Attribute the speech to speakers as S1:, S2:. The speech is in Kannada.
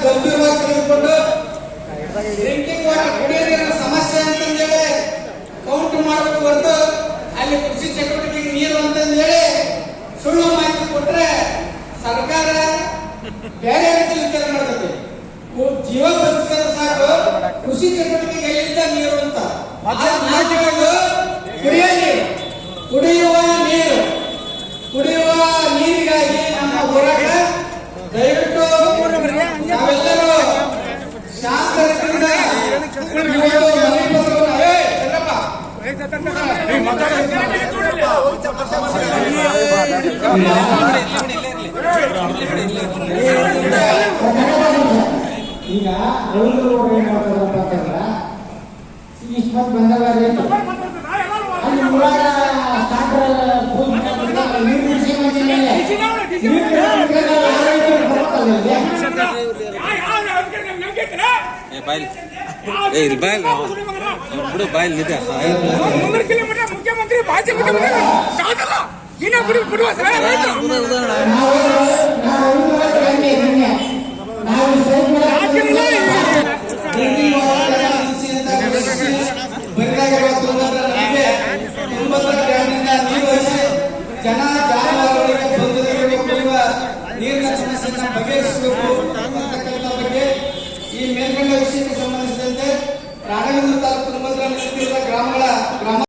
S1: ಗಂಭೀರವಾಗಿ ತೆಗೆದುಕೊಂಡು ಡ್ರಿಂಕಿಂಗ್ ವಾಟರ್ ಕುಡಿಯೋ ನೀರಿನ ಸಮಸ್ಯೆ ಅಂತಂದೇಳಿ ಕೌಂಟ್ ಮಾಡಬೇಕು ಹೊರತು ಅಲ್ಲಿ ಕೃಷಿ ಚಟುವಟಿಕೆಗೆ ನೀರು ಅಂತಂದೇಳಿ ಸುಳ್ಳು ಮಾಹಿತಿ ಕೊಟ್ರೆ ಸರ್ಕಾರ ಬೇರೆ ರೀತಿಯಲ್ಲಿ ವಿಚಾರ ಮಾಡ್ತದೆ. ಜೀವ ಬದುಕಿದ್ರೆ ಸಾಕು, ಕೃಷಿ ಚಟುವಟಿಕೆಗೆ ಎಲ್ಲಿಂದ ನೀರು ಅಂತ ಕುಡಿಯುವ ನೀರಿಗಾಗಿ ನಮ್ಮ ಹೋರಾಟ. ದಯವಿಟ್ಟು ನಾವೆಲ್ಲರೂ ಶಾಂತರಿಂದ ಈಗ ಇಷ್ಟು ಬಂದಾಗ ಅಲ್ಲಿ ಮುಳಾಗ
S2: ಮುಖ್ಯಮಂತ್ರಿ
S1: ಜನ ಜಾನುವಾರುಗಳಿಗೆ ಕುಡಿಯುವ ನೀರಿನ ಸಮಸ್ಯೆಯನ್ನು ಬಗೆಹರಿಸಬೇಕು ಅಂತಕ್ಕಂಥ ಬಗ್ಗೆ ಈ ಮೇಲ್ಕಂಡ ವಿಷಯಕ್ಕೆ ಸಂಬಂಧಿಸಿದಂತೆ ರಾಣೆಬೆನ್ನೂರು ತಾಲೂಕು ತುಂಗಭದ್ರಾ ನದಿ ತೀರದ ಗ್ರಾಮಗಳ